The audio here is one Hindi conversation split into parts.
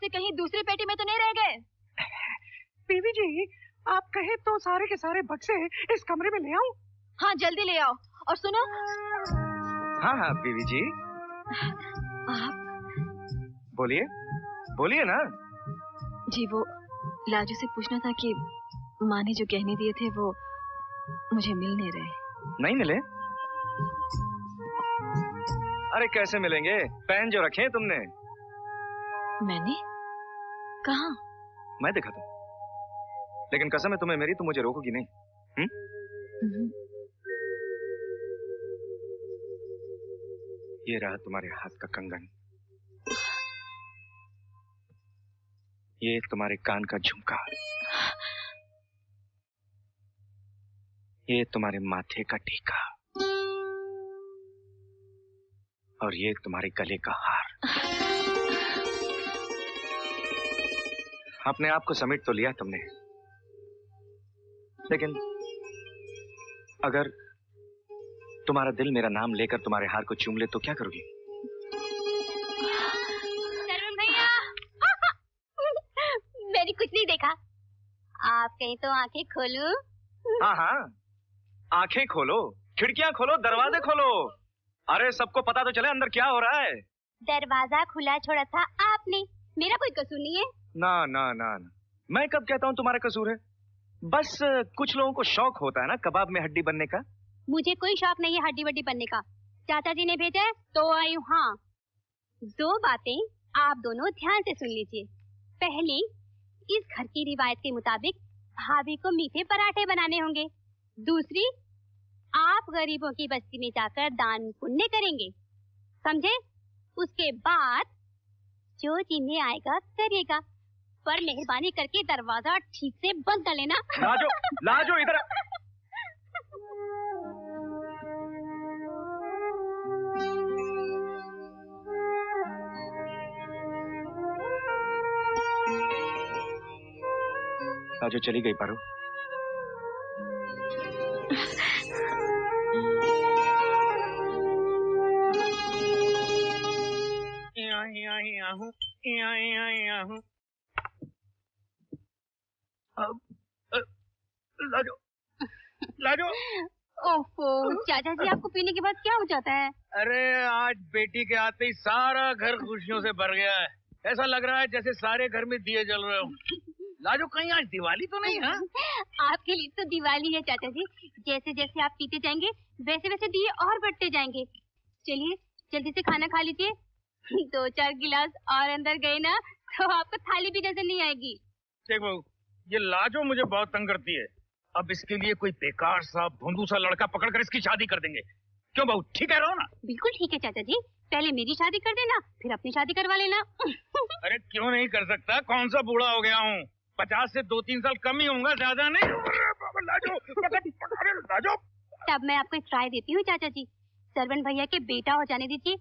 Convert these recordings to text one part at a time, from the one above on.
से कहीं दूसरी पेटी में तो नहीं रह गए? बीवी जी, आप कहे तो सारे के सारे बक्से इस कमरे में ले आऊं? हाँ जल्दी ले आओ। और सुनो। हाँ हाँ बीवी जी। आप बोलिए बोलिए ना। जी वो लाजू से पूछना था कि माँ ने जो गहने दिए थे वो मुझे मिल नहीं रहे। नहीं मिले? अरे कैसे मिलेंगे, पहन जो रखे हैं तुमने। मैंने? कहाँ? मैं दिखा दूं, लेकिन कसम है तुम्हें मेरी, तो मुझे रोकोगी नहीं? ये रहा तुम्हारे हाथ का कंगन, ये तुम्हारे कान का झुमका, ये तुम्हारे माथे का टीका, और ये तुम्हारे गले का हार। अपने आप को समेट तो लिया तुमने, लेकिन अगर तुम्हारा दिल मेरा नाम लेकर तुम्हारे हार को चूम ले तो क्या करोगी? सरवण भैया मैंने कुछ नहीं देखा। आप कहीं तो आंखें खोलूं? हाँ हाँ, आंखें खोलो, खिड़कियां खोलो, दरवाजे खोलो। अरे सबको पता तो चले अंदर क्या हो रहा है। दरवाजा खुला छोड़ा था आपने, मेरा कोई कसूर नहीं है। ना ना ना ना, मैं कब कहता हूँ तुम्हारा कसूर है? बस कुछ लोगों को शौक होता है ना कबाब में हड्डी बनने का। मुझे कोई शौक नहीं है हड्डी वड्डी बनने का। चाचा जी ने भेजा है तो आई हूँ। हाँ, दो बातें आप दोनों ध्यान से सुन लीजिए। पहली, इस घर की रिवायत के मुताबिक भाभी को मीठे पराठे बनाने होंगे। दूसरी, आप गरीबों की बस्ती में जाकर दान पुण्य करेंगे, समझे? उसके बाद जो जिन्हें आएगा करिएगा, पर मेहरबानी करके दरवाजा ठीक से बंद कर लेना। लाजो, लाजो इधर। लाजो चली गई पारो। लाजो, लाजो। ओफो, चाचा जी आपको पीने के बाद क्या हो जाता है? अरे आज बेटी के आते ही सारा घर खुशियों से भर गया है। ऐसा लग रहा है जैसे सारे घर में दिए जल रहे हो। लाजो कहीं आज दिवाली तो नहीं है? आपके लिए तो दिवाली है चाचा जी। जैसे जैसे आप पीते जाएंगे वैसे वैसे दिए और बढ़ते जाएंगे। चलिए जल्दी से खाना खा लीजिए। 2-4 गिलास और अंदर गए ना तो आपको थाली भी नजर नहीं आएगी। देख बहू, ये लाजो मुझे बहुत तंग करती है। अब इसके लिए कोई बेकार सा भोंदू सा लड़का पकड़कर इसकी शादी कर देंगे। क्यों बहू, ठीक है? रहो ना। बिल्कुल ठीक है चाचा जी, पहले मेरी शादी कर देना, फिर अपनी शादी करवा लेना। अरे क्यों नहीं कर सकता? कौन सा बूढ़ा हो गया हूँ? 50 से 2-3 साल कम ही होऊंगा, ज्यादा नहीं। लाजो, लाजो। तब मैं आपको एक राय देती हूँ चाचा जी, सरवण भैया के बेटा हो जाने दीजिए।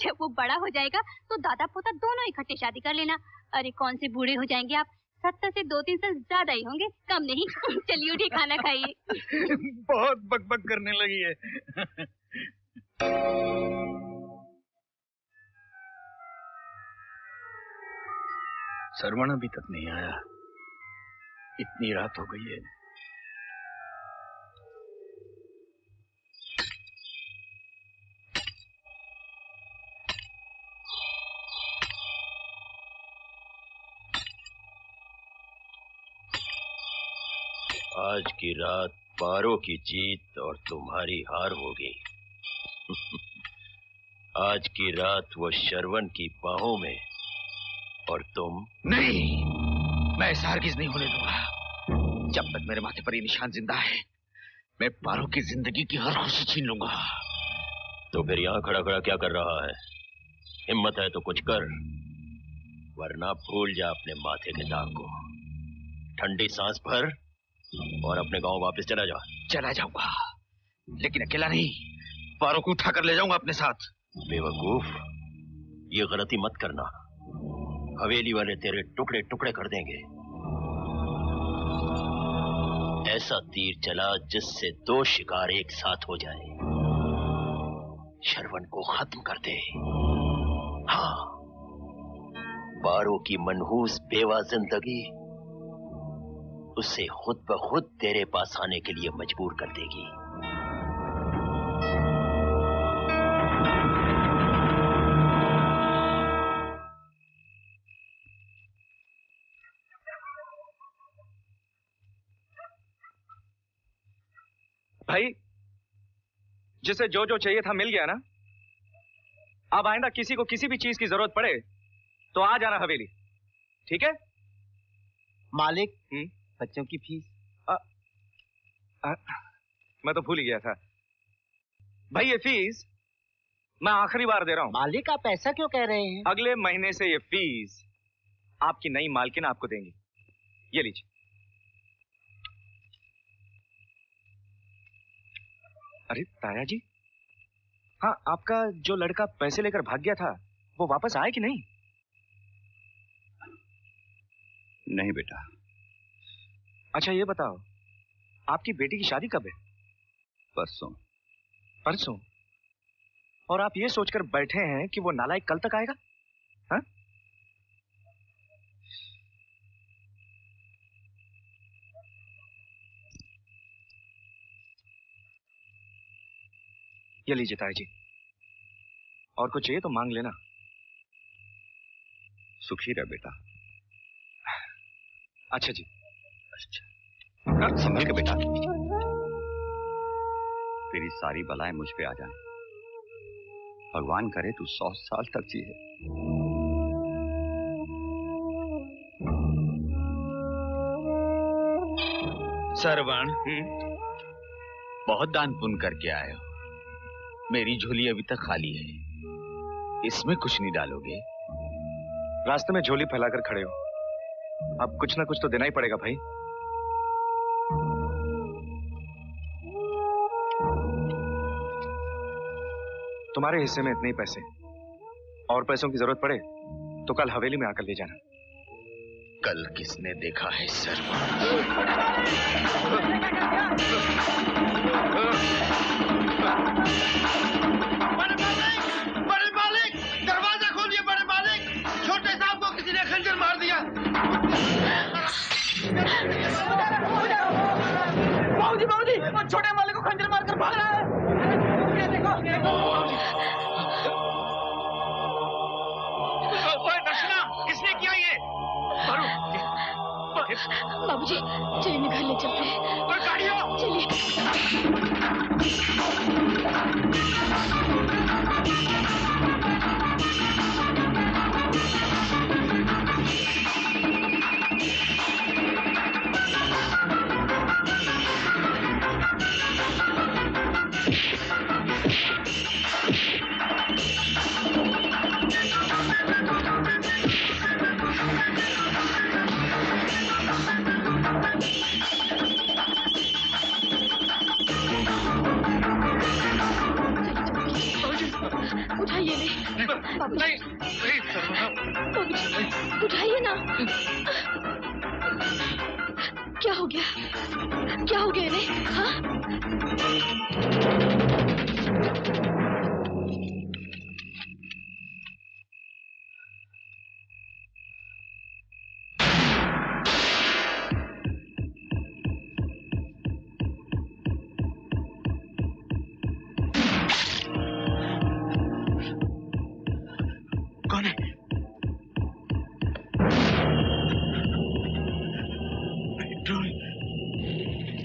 जब वो बड़ा हो जाएगा तो दादा पोता दोनों इकट्ठे शादी कर लेना। अरे कौन से बूढ़े हो जाएंगे आप, 70 से 2-3 साल ज्यादा ही होंगे, कम नहीं। चलिए उठिए, खाना खाइए। बहुत बकबक करने लगी है। सरवण अभी तक नहीं आया, इतनी रात हो गई है। आज की रात पारो की जीत और तुम्हारी हार होगी। आज की रात वो शरवण की बाहों में और तुम। नहीं, मैं ऐसा हरगिज नहीं होने दूंगा। जब तक मेरे माथे पर ये निशान जिंदा है, मैं पारो की जिंदगी की हर खुशी छीन लूंगा। तो फिर यहाँ खड़ा खड़ा क्या कर रहा है? हिम्मत है तो कुछ कर, वरना भूल जा अपने माथे के दाग को। ठंडी सांस भर और अपने गांव वापस चला जा। चला जाऊंगा, लेकिन अकेला नहीं, पारो को उठा कर ले जाऊंगा अपने साथ। बेवकूफ, ये गलती मत करना। हवेली वाले तेरे टुकड़े टुकड़े कर देंगे। ऐसा तीर चला जिससे 2 शिकार एक साथ हो जाए। शरवण को खत्म कर दे। हाँ, पारो की मनहूस बेवा जिंदगी उसे खुद ब खुद तेरे पास आने के लिए मजबूर कर देगी। भाई, जिसे जो जो चाहिए था मिल गया ना। अब आइंदा किसी को किसी भी चीज की जरूरत पड़े तो आ जाना हवेली, ठीक है? मालिक, बच्चों की फीस। मैं तो भूल ही गया था भाई, ये फीस मैं आखिरी बार दे रहा हूं। मालिक, आप ऐसा क्यों कह रहे हैं? अगले महीने से ये फीस आपकी नई मालकिन आपको देंगी। ये लीजिए। अरे ताया जी, हाँ, आपका जो लड़का पैसे लेकर भाग गया था वो वापस आया कि नहीं? नहीं बेटा। अच्छा ये बताओ, आपकी बेटी की शादी कब है? परसों। परसों? और आप ये सोचकर बैठे हैं कि वो नालायक कल तक आएगा? हाँ? ये लीजिए ताया जी, और कुछ चाहिए तो मांग लेना। सुखी रह बेटा। अच्छा जी। अच्छा, संभल के बेटा, तेरी सारी बलाएं मुझ पे आ जाएं। भगवान करे तू 100 साल तक जिए। सरवण, बहुत दान पुण्य करके आए हो। मेरी झोली अभी तक खाली है, इसमें कुछ नहीं डालोगे? रास्ते में झोली फैलाकर खड़े हो, अब कुछ ना कुछ तो देना ही पड़ेगा भाई। तुम्हारे हिस्से में इतने ही पैसे, और पैसों की जरूरत पड़े तो कल हवेली में आकर ले जाना। कल किसने देखा है सरवण? बड़े मालिक, दरवाजा खोलिए। बड़े मालिक, छोटे साहब को किसी ने खंजर मार दिया। बाबूजी, बाबूजी, वो छोटे मालिक को खंजर मारकर भाग रहा है। देखो, देखो। ओए दर्शना, किसने किया ये? बाबूजी, चलिए मैं घर ले चलते हैं। कोई गाड़ी हो? चलिए। उठाइए नहीं, बाबूजी, उठाइए ना। क्या हो गया? क्या हो गया इन्हें? हाँ? कौन है?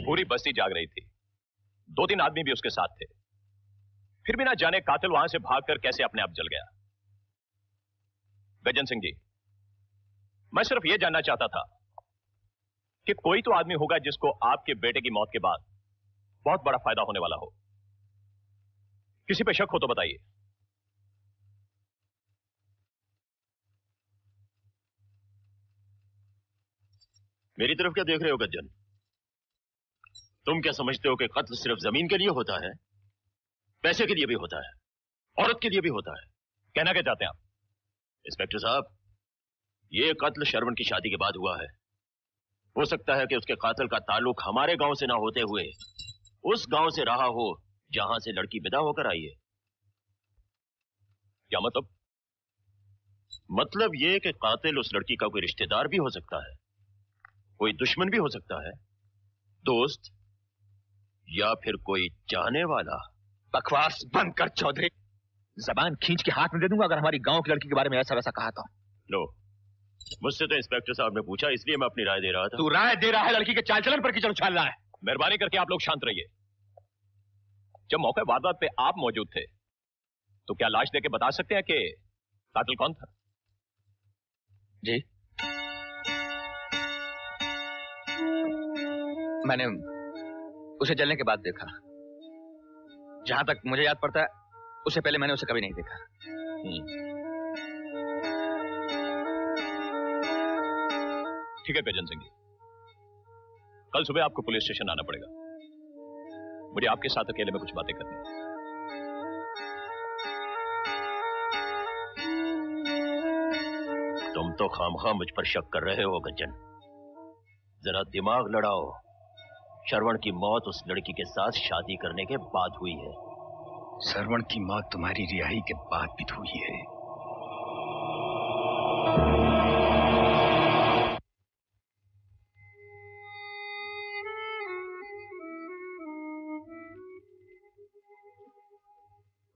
पूरी बस्ती जाग रही थी, 2-3 आदमी भी उसके साथ थे। फिर भी ना जाने कातिल वहां से भागकर कैसे अपने आप जल गया। गजन सिंह जी, मैं सिर्फ यह जानना चाहता था कि कोई तो आदमी होगा जिसको आपके बेटे की मौत के बाद बहुत बड़ा फायदा होने वाला हो। किसी पे शक हो तो बताइए। मेरी तरफ क्या देख रहे हो गज्जन? तुम क्या समझते हो कि कत्ल सिर्फ जमीन के लिए होता है? पैसे के लिए भी होता है, औरत के लिए भी होता है। कहना क्या चाहते हैं आप? इंस्पेक्टर साहब, यह कत्ल शरवण की शादी के बाद हुआ है। हो सकता है कि उसके कातिल का ताल्लुक हमारे गांव से ना होते हुए उस गांव से रहा हो जहां से लड़की विदा होकर आई है। क्या मतलब? मतलब ये कि कातिल उस लड़की का कोई रिश्तेदार भी हो सकता है, कोई दुश्मन भी हो सकता है, दोस्त या फिर कोई चाहने वाला। बकवास बंद कर चौधरी, जबान खींच के हाथ में दे दूंगा अगर हमारी गांव की लड़की के बारे में ऐसा वैसा कहा तो। लो, मुझसे तो इंस्पेक्टर साहब ने पूछा इसलिए मैं अपनी राय दे रहा था। तू राय दे रहा है, लड़की के चाल चलन पर कीचड़ उछाल रहा है। मेहरबानी करके आप लोग शांत रहिए। जब मौके वारदात पे आप मौजूद थे तो क्या लाश देके बता सकते हैं कि कातिल कौन था? जी, मैंने उसे जलने के बाद देखा। जहां तक मुझे याद पड़ता है उससे पहले मैंने उसे कभी नहीं देखा। ठीक है गजन सिंह जी, कल सुबह आपको पुलिस स्टेशन आना पड़ेगा। मुझे आपके साथ अकेले में कुछ बातें करनी है। तुम तो खामखा मुझ पर शक कर रहे हो गजन, जरा दिमाग लड़ाओ। श्रवण की मौत उस लड़की के साथ शादी करने के बाद हुई है। श्रवण की मौत तुम्हारी रिहाई के बाद भी हुई है।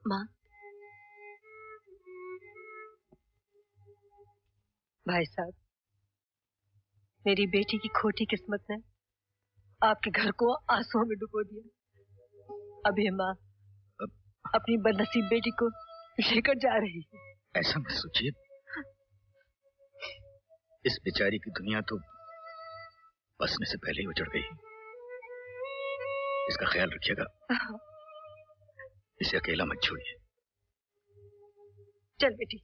माँ, भाई साहब, मेरी बेटी की खोटी किस्मत ने आपके घर को आंसुओं में डुबो दिया। अब ये माँ अपनी बदनसीब बेटी को लेकर जा रही है। ऐसा मत सोचिए, इस बेचारी की दुनिया तो बसने से पहले ही उजड़ गई। इसका ख्याल रखिएगा, इसे अकेला मत छोड़िए। चल बेटी।